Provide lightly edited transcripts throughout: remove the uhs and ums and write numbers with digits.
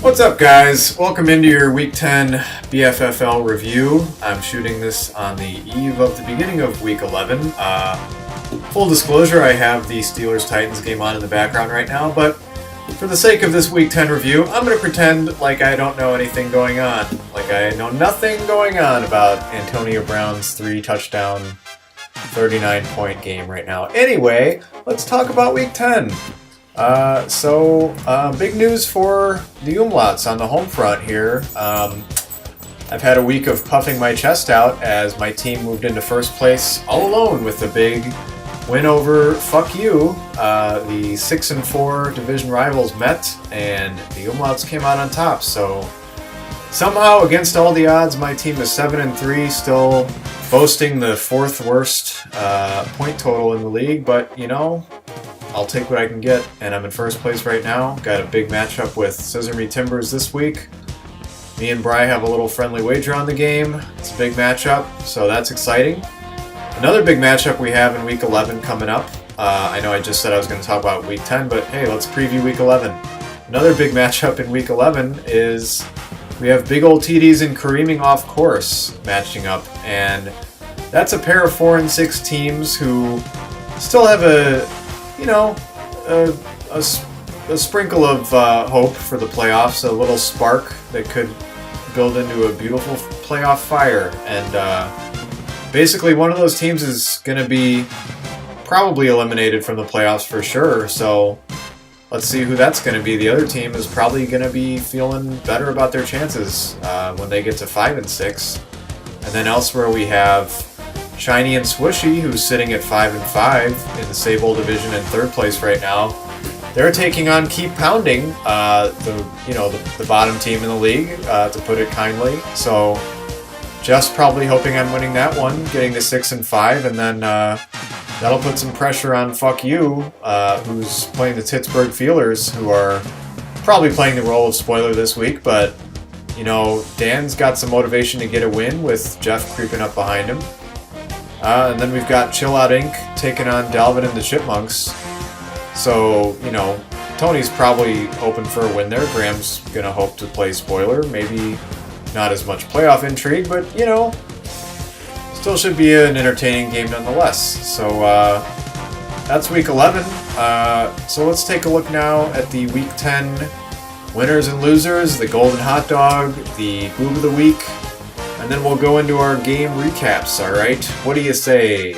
What's up, guys? Welcome into your Week 10 BFFL review. I'm shooting this on the eve of the beginning of Week 11. Full disclosure, I have the Steelers-Titans game on in the background right now, but for the sake of this Week 10 review, I'm going to pretend like I don't know anything going on. Like I know nothing going on about Antonio Brown's 3-touchdown, 39-point game right now. Anyway, let's talk about Week 10. Big news for the Umlauts on the home front here. I've had a week of puffing my chest out as my team moved into first place all alone with a big win over Fuck You. The 6-4 division rivals met, and the Umlauts came out on top. So somehow, against all the odds, my team is 7-3, still boasting the fourth worst point total in the league. But you know, I'll take what I can get, and I'm in first place right now. Got a big matchup with Scissor Me Timbers this week. Me and Bri have a little friendly wager on the game. It's a big matchup, so that's exciting. Another big matchup we have in Week 11 coming up. I know I just said I was going to talk about Week 10, but hey, let's preview Week 11. Another big matchup in Week 11 is we have Big Ol' TDs and Kareeming Off Course matching up, and that's a pair of 4-6 teams who still have a sprinkle of hope for the playoffs, a little spark that could build into a beautiful playoff fire. And basically one of those teams is going to be probably eliminated from the playoffs for sure. So let's see who that's going to be. The other team is probably going to be feeling better about their chances when they get to 5-6. And then elsewhere we have Shiny and Swishy, who's sitting at 5-5 in the Sable division in third place right now. They're taking on Keep Pounding, the bottom team in the league, to put it kindly. So, just probably hoping I'm winning that one, getting to 6-5, and then that'll put some pressure on Fuck You, who's playing the Pittsburgh Feelers, who are probably playing the role of spoiler this week. But you know, Dan's got some motivation to get a win with Jeff creeping up behind him. And then we've got Chill Out Inc. taking on Dalvin and the Chipmunks. So, you know, Tony's probably hoping for a win there. Graham's going to hope to play spoiler. Maybe not as much playoff intrigue, but, you know, still should be an entertaining game nonetheless. So, that's Week 11. So let's take a look now at the Week 10 winners and losers, the Golden Hot Dog, the Boob of the Week, and then we'll go into our game recaps, alright? What do you say?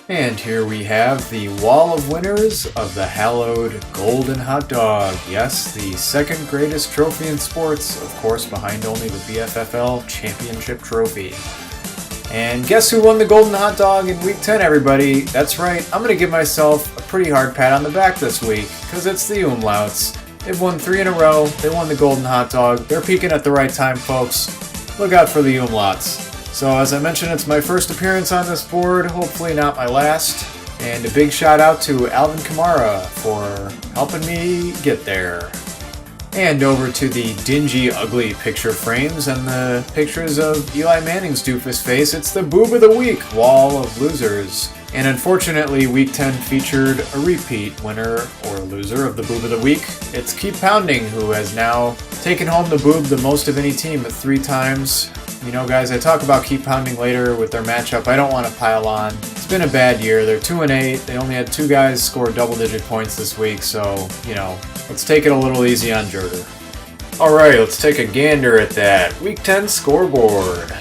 And here we have the wall of winners of the hallowed Golden Hot Dog. Yes, the second greatest trophy in sports, of course behind only the BFFL Championship Trophy. And guess who won the Golden Hot Dog in Week 10, everybody? That's right, I'm going to give myself a pretty hard pat on the back this week, because it's the Umlauts. They've won 3 in a row. They won the Golden Hot Dog. They're peaking at the right time, folks. Look out for the Umlauts. So as I mentioned, it's my first appearance on this board, hopefully not my last. And a big shout out to Alvin Kamara for helping me get there. And over to the dingy, ugly picture frames and the pictures of Eli Manning's doofus face. It's the Boob of the Week wall of losers. And unfortunately, Week 10 featured a repeat winner or loser of the Boob of the Week. It's Keep Pounding, who has now taken home the boob the most of any team at 3 times. You know, guys, I talk about Keep Pounding later with their matchup. I don't want to pile on. It's been a bad year. They're 2-8. They only had 2 guys score double-digit points this week, so, you know, let's take it a little easy on Jerder. Alright, let's take a gander at that Week 10 scoreboard.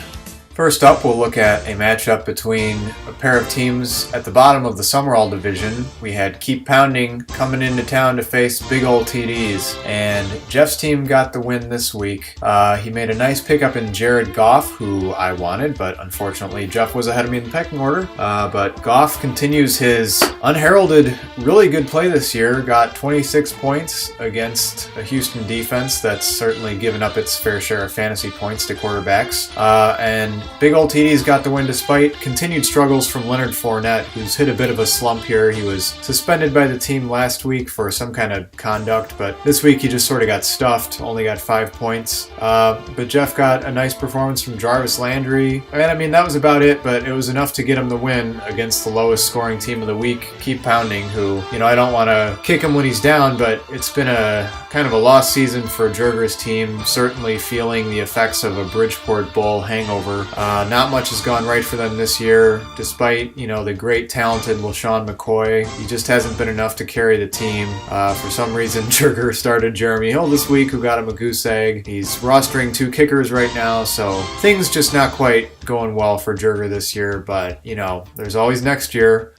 First up, we'll look at a matchup between a pair of teams at the bottom of the Summerall division. We had Keep Pounding coming into town to face Big Ol' TDs, and Jeff's team got the win this week. He made a nice pickup in Jared Goff, who I wanted, but unfortunately Jeff was ahead of me in the pecking order. But Goff continues his unheralded, really good play this year. Got 26 points against a Houston defense that's certainly given up its fair share of fantasy points to quarterbacks. And Big ol' TD's got the win despite continued struggles from Leonard Fournette, who's hit a bit of a slump here. He was suspended by the team last week for some kind of conduct, but this week he just sort of got stuffed, only got 5 points. But Jeff got a nice performance from Jarvis Landry. And I mean, that was about it, but it was enough to get him the win against the lowest scoring team of the week, Keep Pounding, who, I don't want to kick him when he's down, but it's been a kind of a lost season for Jurger's team, certainly feeling the effects of a Bridgeport Bowl hangover. Not much has gone right for them this year, despite, the great talented LaShawn McCoy. He just hasn't been enough to carry the team. For some reason, Jurger started Jeremy Hill this week, who got him a goose egg. He's rostering 2 kickers right now, so things just not quite going well for Jurger this year, but, there's always next year.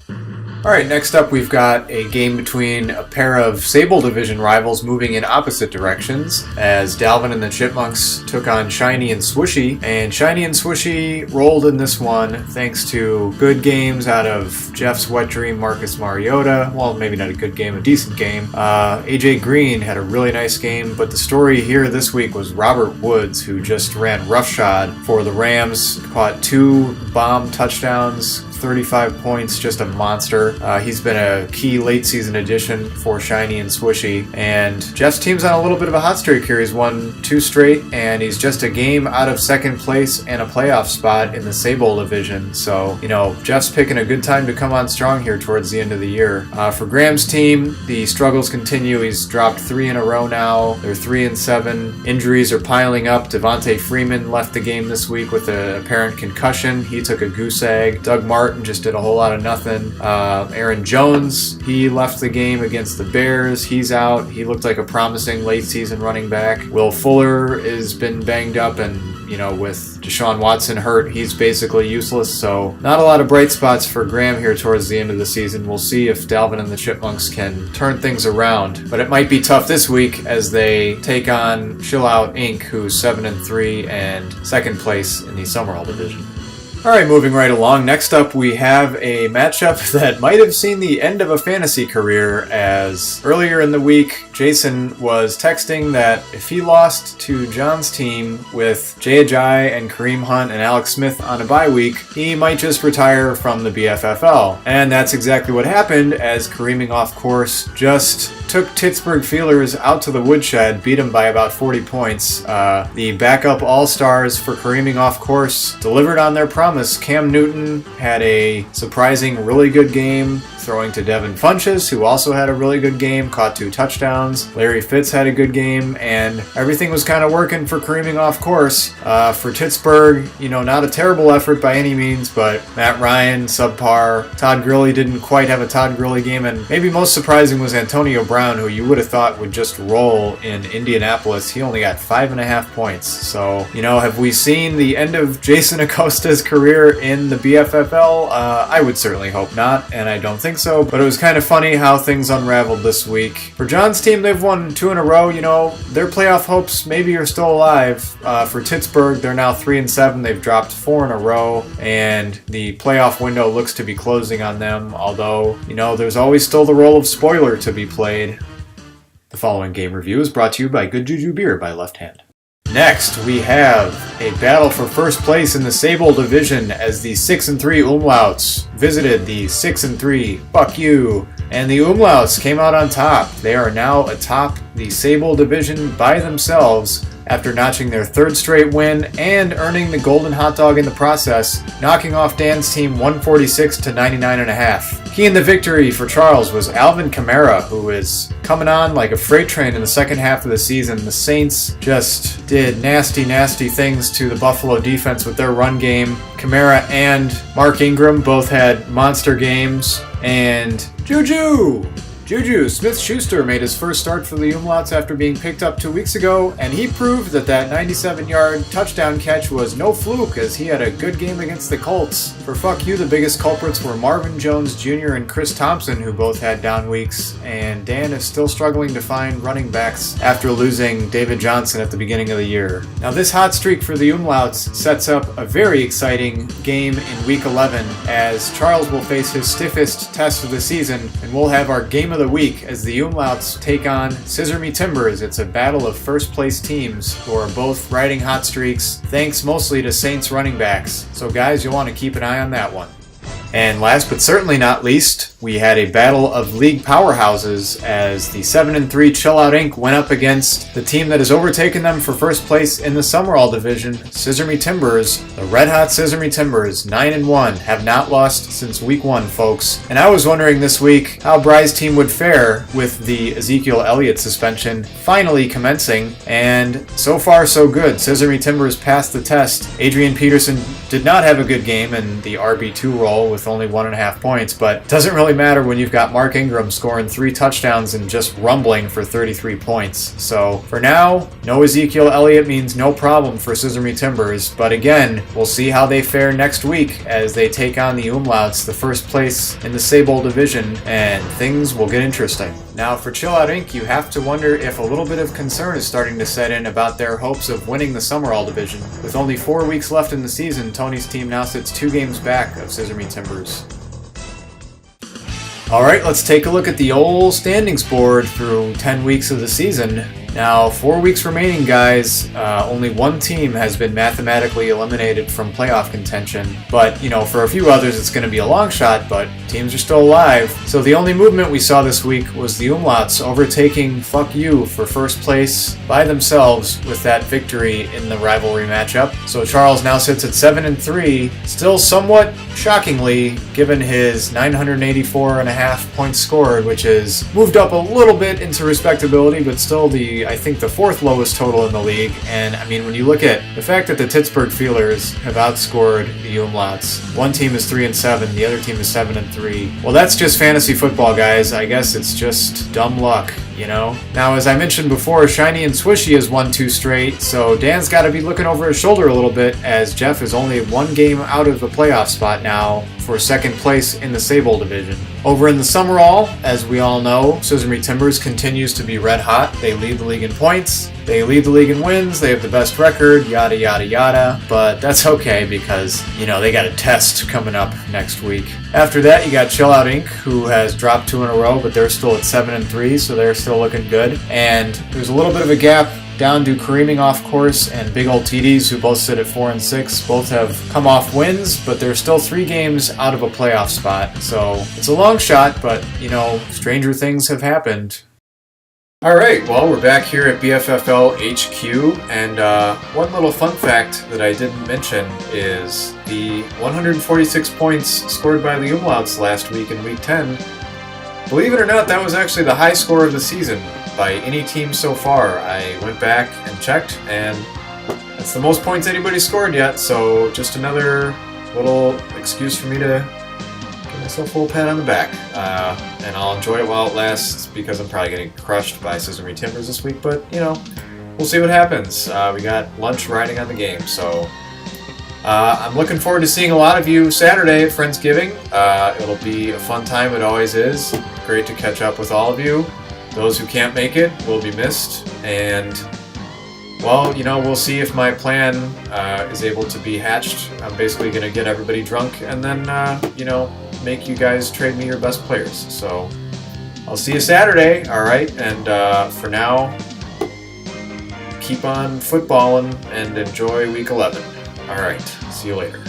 All right, next up we've got a game between a pair of Sable Division rivals moving in opposite directions, as Dalvin and the Chipmunks took on Shiny and Swooshy, and Shiny and Swooshy rolled in this one thanks to good games out of Jeff's wet dream Marcus Mariota. Well, maybe not a good game, a decent game. AJ Green had a really nice game, but the story here this week was Robert Woods, who just ran roughshod for the Rams, caught 2 bomb touchdowns, 35 points, just a monster. He's been a key late season addition for Shiny and Swooshy, and Jeff's team's on a little bit of a hot streak here. He's won 2 straight, and he's just a game out of second place and a playoff spot in the Sable Division. So, Jeff's picking a good time to come on strong here towards the end of the year. For Graham's team, the struggles continue. He's dropped 3 in a row now. They're 3-7. Injuries are piling up. Devontae Freeman left the game this week with an apparent concussion. He took a goose egg. Doug Martin just did a whole lot of nothing. Aaron Jones, he left the game against the Bears. He's out. He looked like a promising late season running back. Will Fuller has been banged up, and with Deshaun Watson hurt, he's basically useless. So not a lot of bright spots for Graham here towards the end of the season. We'll see if Dalvin and the Chipmunks can turn things around, but it might be tough this week as they take on Chill Out Inc., who's 7-3 and second place in the Summerall Division. All right, moving right along. Next up, we have a matchup that might have seen the end of a fantasy career, as earlier in the week, Jason was texting that if he lost to John's team with Jay Ajayi and Kareem Hunt and Alex Smith on a bye week, he might just retire from the BFFL. And that's exactly what happened, as Kareeming off course just took Pittsburgh Feelers out to the woodshed, beat them by about 40 points. The backup all-stars for Kareeming off course delivered on their promise. Cam Newton had a surprising, really good game, throwing to Devin Funchess, who also had a really good game, caught 2 touchdowns. Larry Fitz had a good game, and everything was kind of working for Kareeming off course. For Pittsburgh, not a terrible effort by any means, but Matt Ryan, subpar. Todd Gurley didn't quite have a Todd Gurley game, and maybe most surprising was Antonio Brown, who you would have thought would just roll in Indianapolis. He only got 5.5 points. So, have we seen the end of Jason Acosta's career in the BFFL? I would certainly hope not, and I don't think so, but it was kind of funny how things unraveled this week. For John's team, they've won 2 in a row. Their playoff hopes maybe are still alive. For Pittsburgh, they're now 3-7. They've dropped 4 in a row, and the playoff window looks to be closing on them, although, there's always still the role of spoiler to be played. The following game review is brought to you by Good Juju Beer by Left Hand. Next, we have a battle for first place in the Sable Division as the 6-3 Umlauts visited the 6-3 Fuck You, and the Umlauts came out on top. They are now atop the Sable Division by themselves after notching their 3rd straight win and earning the Golden Hot Dog in the process, knocking off Dan's team 146 to 99.5. Key in the victory for Charles was Alvin Kamara, who is coming on like a freight train in the second half of the season. The Saints just did nasty, nasty things to the Buffalo defense with their run game. Kamara and Mark Ingram both had monster games, and Juju Smith-Schuster made his first start for the Umlauts after being picked up 2 weeks ago, and he proved that 97-yard touchdown catch was no fluke, as he had a good game against the Colts. For fuck you, the biggest culprits were Marvin Jones Jr. and Chris Thompson, who both had down weeks, and Dan is still struggling to find running backs after losing David Johnson at the beginning of the year. Now this hot streak for the Umlauts sets up a very exciting game in Week 11, as Charles will face his stiffest test of the season, and we'll have our game of the week as the Umlauts take on Scissor Me Timbers. It's a battle of first place teams who are both riding hot streaks, thanks mostly to Saints running backs. So guys, you'll want to keep an eye on that one. And last but certainly not least, we had a battle of league powerhouses as the 7-3 Chill Out Inc. went up against the team that has overtaken them for first place in the Summerall division, Scissor Me Timbers. The red hot Scissor Me Timbers, 9-1, have not lost since week 1, folks. And I was wondering this week how Bry's team would fare with the Ezekiel Elliott suspension finally commencing, and so far so good. Scissor Me Timbers passed the test. Adrian Peterson did not have a good game in the RB2 role with only 1.5 points, but it doesn't really matter when you've got Mark Ingram scoring 3 touchdowns and just rumbling for 33 points. So for now, no Ezekiel Elliott means no problem for Scissor Me Timbers, but again, we'll see how they fare next week as they take on the Umlauts, the first place in the Sable division, and things will get interesting. Now for Chill Out Inc., you have to wonder if a little bit of concern is starting to set in about their hopes of winning the Summerall division. With only 4 weeks left in the season, Tony's team now sits 2 games back of Scissor Me Timbers. Alright, let's take a look at the old standings board through 10 weeks of the season. Now, 4 weeks remaining, guys. Only one team has been mathematically eliminated from playoff contention. But, for a few others, it's going to be a long shot, but teams are still alive. So the only movement we saw this week was the Umlauts overtaking Fuck You for first place by themselves with that victory in the rivalry matchup. So Charles now sits at 7-3, still somewhat shockingly, given his 984.5 points scored, which is moved up a little bit into respectability, but still I think the 4th lowest total in the league. And I mean, when you look at the fact that the Pittsburgh Feelers have outscored the Umlauts, one team is 3-7, the other team is 7-3. Well, that's just fantasy football, guys. I guess it's just dumb luck. Now, as I mentioned before, Shiny and Swishy has won 2 straight, so Dan's got to be looking over his shoulder a little bit, as Jeff is only 1 game out of the playoff spot now for 2nd place in the Sable division. Over in the Summerall, as we all know, Scissor Me Timbers continues to be red hot. They lead the league in points, they lead the league in wins, they have the best record, yada yada yada, but that's okay because, they got a test coming up next week. After that, you got Chill Out Inc., who has dropped 2 in a row, but they're still at 7-3, so they're still looking good. And there's a little bit of a gap down to Kareeming Off Course and Big Ol' TDs, who both sit at 4-6. Both have come off wins, but they're still 3 games out of a playoff spot. So it's a long shot, but, stranger things have happened. Alright, well, we're back here at BFFL HQ, and one little fun fact that I didn't mention is the 146 points scored by the Umlauts last week in Week 10. Believe it or not, that was actually the high score of the season by any team so far. I went back and checked, and that's the most points anybody's scored yet, so just another little excuse for me to give myself a little pat on the back. And I'll enjoy it while it lasts, because I'm probably getting crushed by Scissor Me Timbers this week, but, we'll see what happens. We got lunch riding on the game, so I'm looking forward to seeing a lot of you Saturday at Friendsgiving. It'll be a fun time, it always is. Great to catch up with all of you. Those who can't make it will be missed, and, well, we'll see if my plan is able to be hatched. I'm basically going to get everybody drunk and then, make you guys trade me your best players. So I'll see you Saturday, alright? And for now, keep on footballing and enjoy Week 11. Alright, see you later.